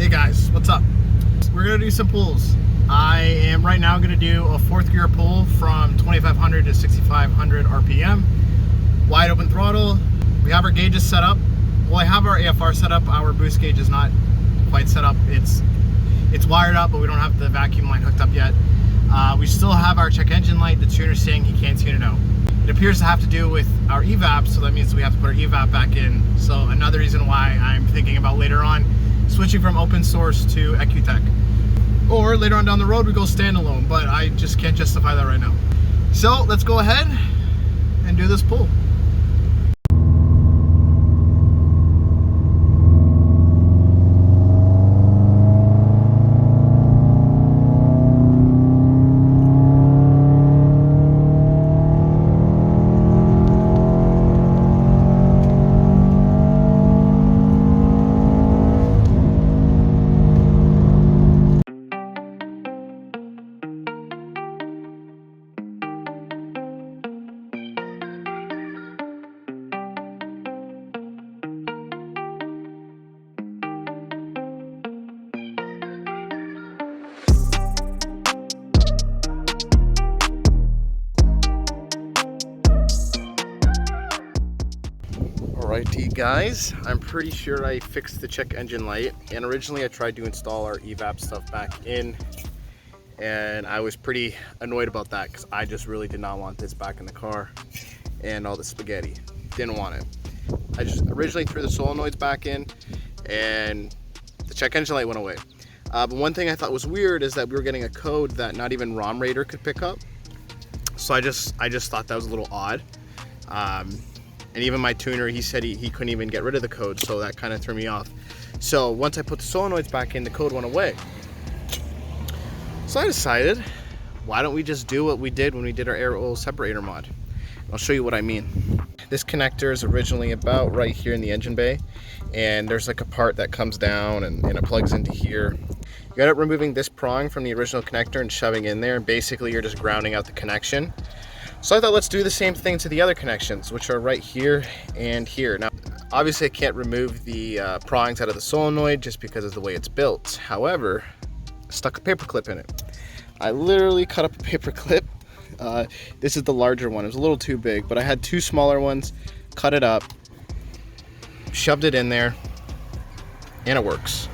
Hey guys, what's up? We're gonna do some pulls. I am right now gonna do a fourth gear pull from 2500 to 6500 RPM. Wide open throttle. We have our gauges set up. Well, I have our AFR set up. Our boost gauge is not quite set up. It's wired up, but we don't have the vacuum line hooked up yet. We still have our check engine light. The tuner's saying he can't tune it out. It appears to have to do with our evap, so that means we have to put our evap back in. So another reason why I'm thinking about later on switching from open source to EcuTech. Or later on down the road we go standalone, but I just can't justify that right now. So let's go ahead and do this pull. Alrighty guys, I'm pretty sure I fixed the check engine light, and originally I tried to install our evap stuff back in, and I was pretty annoyed about that because I just really did not want this back in the car and all the spaghetti. Didn't want it. I just originally threw the solenoids back in and the check engine light went away. But one thing I thought was weird is that we were getting a code that not even ROM Raider could pick up. So I just thought that was a little odd. And even my tuner, he said he couldn't even get rid of the code, so that kind of threw me off. So once I put the solenoids back in, the code went away. So I decided, why don't we just do what we did when we did our air oil separator mod? I'll show you what I mean. This connector is originally about right here in the engine bay, and there's like a part that comes down and it plugs into here. You end up removing this prong from the original connector and shoving in there, and basically you're just grounding out the connection. So I thought, let's do the same thing to the other connections, which are right here and here. Now, obviously I can't remove the prongs out of the solenoid just because of the way it's built. However, I stuck a paper clip in it. I literally cut up a paper clip. This is the larger one. It was a little too big, but I had two smaller ones, cut it up, shoved it in there, and it works.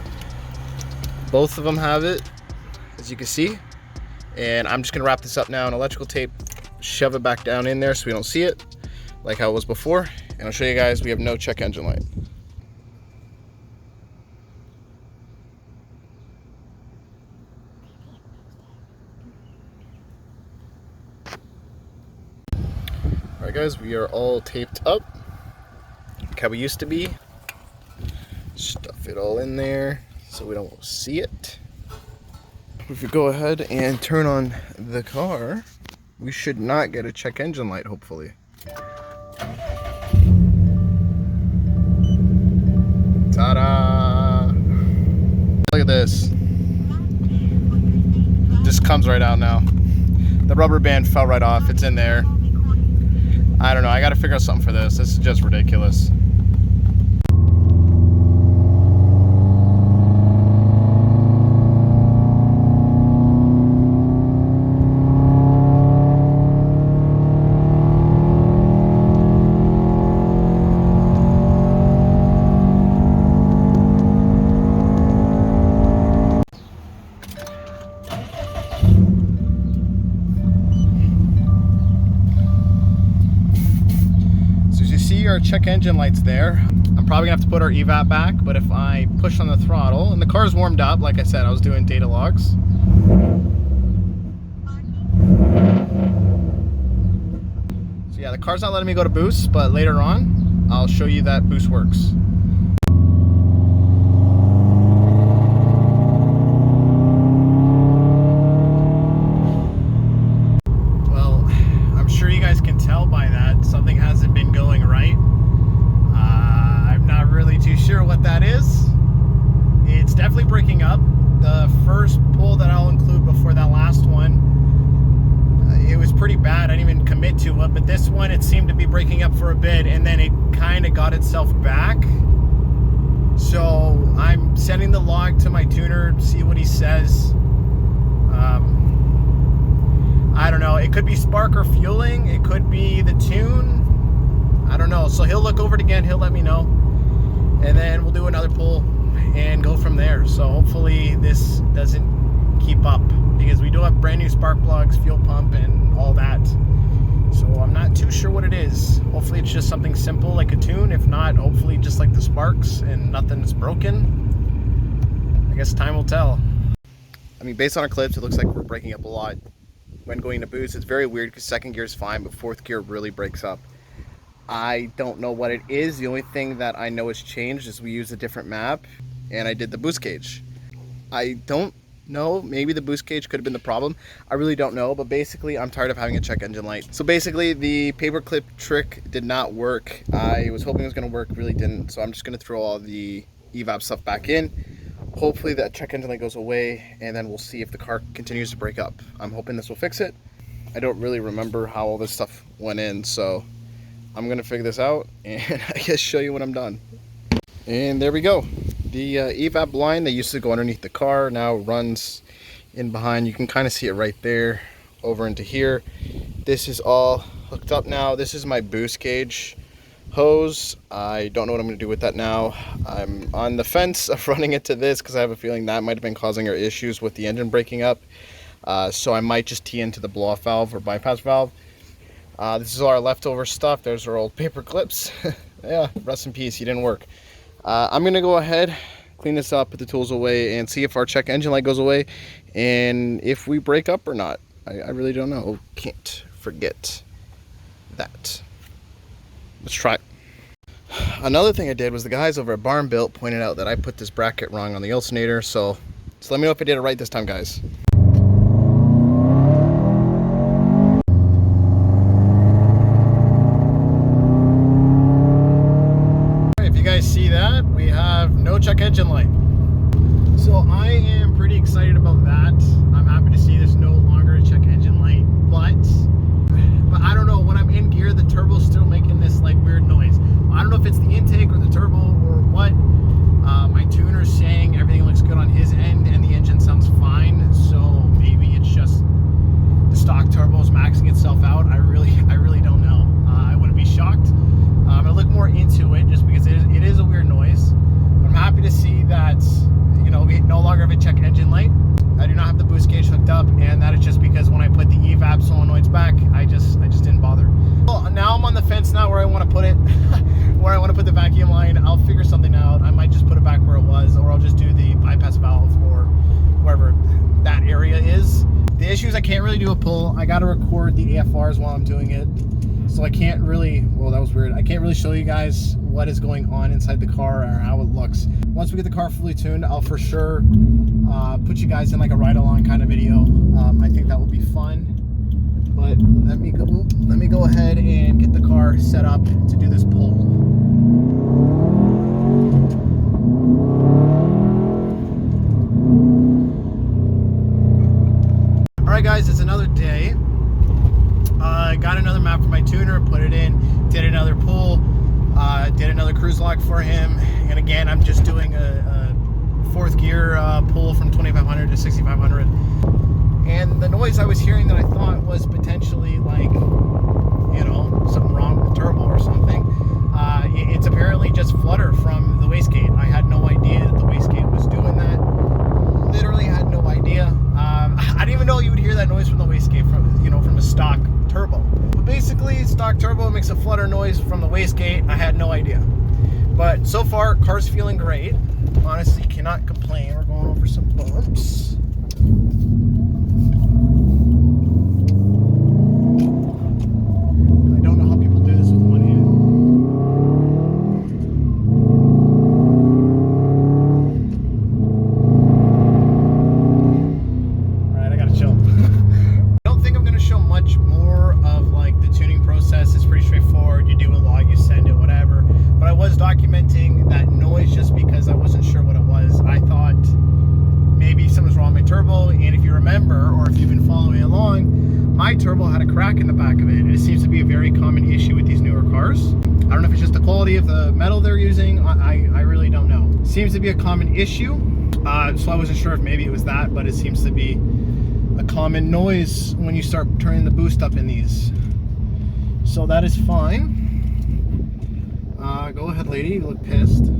Both of them have it, as you can see. And I'm just gonna wrap this up now in electrical tape, shove it back down in there so we don't see it like how it was before, and I'll show you guys we have no check engine light. Alright guys, we are all taped up like how we used to be. Stuff it all in there so we don't see it. If we go ahead and turn on the car, we should not get a check engine light, hopefully. Ta-da! Look at this. Just comes right out now. The rubber band fell right off. It's in there. I don't know. I gotta figure out something for this. This is just ridiculous. Our check engine lights there. I'm probably gonna have to put our evap back, but if I push on the throttle, and the car's warmed up, like I said, I was doing data logs. So yeah, the car's not letting me go to boost, but later on, I'll show you that boost works. Well, I'm sure you guys can tell by that something hasn't been going right. I'm not really too sure what that is. It's definitely breaking up. The first pull that I'll include before that last one, it was pretty bad. I didn't even commit to it, but this one, it seemed to be breaking up for a bit, and then it kind of got itself back. So I'm sending the log to my tuner, see what he says. I don't know. It could be spark or fueling. It could be the tune. I don't know. So he'll look over it again. He'll let me know. And then we'll do another pull and go from there. So hopefully this doesn't keep up, because we do have brand new spark plugs, fuel pump, and all that. So I'm not too sure what it is. Hopefully it's just something simple like a tune. If not, hopefully just like the sparks and nothing is broken. I guess time will tell. I mean, based on our clips, it looks like we're breaking up a lot when going to boost. It's very weird because second gear is fine, but fourth gear really breaks up. I don't know what it is. The only thing that I know has changed is we use a different map, and I did the boost gauge. I don't know, maybe the boost gauge could have been the problem. I really don't know, but basically I'm tired of having a check engine light. So basically the paperclip trick did not work. I was hoping it was going to work, really didn't. So I'm just going to throw all the evap stuff back in. Hopefully that check engine light goes away, and then we'll see if the car continues to break up. I'm hoping this will fix it. I don't really remember how all this stuff went in, so I'm gonna figure this out and I guess show you when I'm done. And there we go. The evap line that used to go underneath the car now runs in behind. You can kind of see it right there over into here. This is all hooked up now. This is my boost gauge hose. I don't know what I'm going to do with that now. I'm on the fence of running it to this because I have a feeling that might have been causing our issues with the engine breaking up. So I might just tee into the blow-off valve or bypass valve. This is all our leftover stuff. There's our old paper clips. Yeah, rest in peace, he didn't work. I'm going to go ahead, clean this up, put the tools away, and see if our check engine light goes away and if we break up or not. I really don't know. Can't forget that. Let's try it. Another thing I did was the guys over at Barn Built pointed out that I put this bracket wrong on the alternator, so let me know if I did it right this time, guys. If you guys see that, we have no check engine light. So I am pretty excited about that. I'm happy to see there's no longer a check engine light, but I don't know, when I'm in gear, the turbo's still making this like weird noise. I don't know if it's the intake or the turbo or what. My tuner's saying everything looks good on his end and the engine sounds fine, so maybe it's just the stock turbo's maxing itself out. I really don't know. I wouldn't be shocked. I'm gonna look more into it just because it is a weird noise. But I'm happy to see that, you know, we no longer have a check engine light. I do not have the boost gauge hooked up, and that is just because when I put the evap solenoids back, I just didn't bother. Well, now I'm on the fence now where I want to put it, where I want to put the vacuum line. I'll figure something out. I might just put it back where it was, or I'll just do the bypass valve or wherever that area is. The issue is I can't really do a pull. I got to record the AFRs while I'm doing it, so I can't really, well, that was weird. I can't really show you guys what is going on inside the car or how it looks. Once we get the car fully tuned, I'll for sure put you guys in like a ride-along kind of video. I think that will be fun. But let me go ahead and get the car set up to do this pull. All right, guys, it's another day. I got another map for my tuner, put it in, did another pull, did another cruise log for him, and again, I'm just doing a fourth gear pull from 2500 to 6500. And the noise I was hearing that I thought was potentially like, you know, something wrong with the turbo or something, it's apparently just flutter from the wastegate. I had no idea that the wastegate was doing that. Literally had no idea. I didn't even know you would hear that noise from the wastegate from a stock turbo. But basically, stock turbo makes a flutter noise from the wastegate. I had no idea. But so far, car's feeling great. Honestly, cannot complain. We're going over some bumps. I don't know how people do this with one hand. Alright, I gotta chill. I don't think I'm gonna show much more of like the tuning process. It's pretty straightforward. You do a log, you send it, whatever. But I was documenting that noise just because I wasn't sure what it was. I thought maybe something's wrong with my turbo, and if you remember, or if you've been following along, my turbo had a crack in the back of it. It seems to be a very common issue with these newer cars. I don't know if it's just the quality of the metal they're using. I really don't know. Seems to be a common issue. So I wasn't sure if maybe it was that, but it seems to be a common noise when you start turning the boost up in these. So that is fine. Go ahead, lady. You look pissed.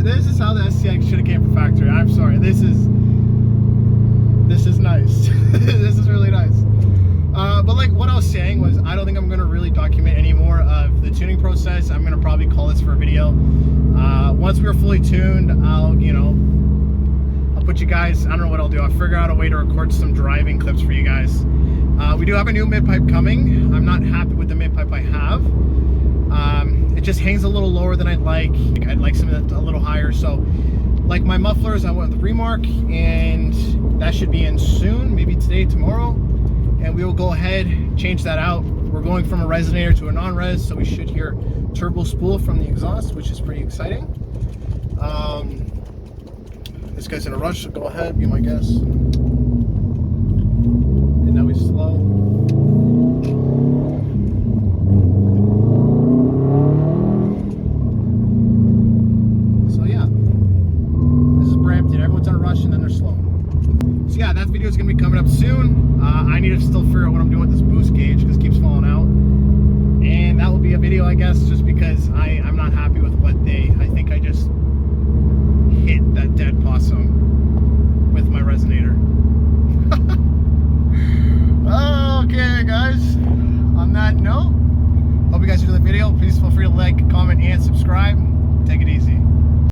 This is how the SCX should have came from factory. I'm sorry. This is nice. This is really nice. But like what I was saying was, I don't think I'm going to really document any more of the tuning process. I'm going to probably call this for a video. Once we're fully tuned, I'll put you guys, I don't know what I'll do. I'll figure out a way to record some driving clips for you guys. We do have a new mid-pipe coming. I'm not happy with the mid-pipe I have. It just hangs a little lower than I'd like. I'd like something that's a little higher. So like my mufflers, I went with Remark, and that should be in soon, maybe today, tomorrow. And we will go ahead, change that out. We're going from a resonator to a non-res, so we should hear turbo spool from the exhaust, which is pretty exciting. This guy's in a rush, so go ahead, be my guest. And now he's slow. So yeah, this is Brampton. Everyone's in a rush and then they're slow. So yeah, that video is going to be coming up soon. I need to still figure out what I'm doing with this boost gauge because it keeps falling out. And that will be a video, I guess, just because I'm not happy with what I think I just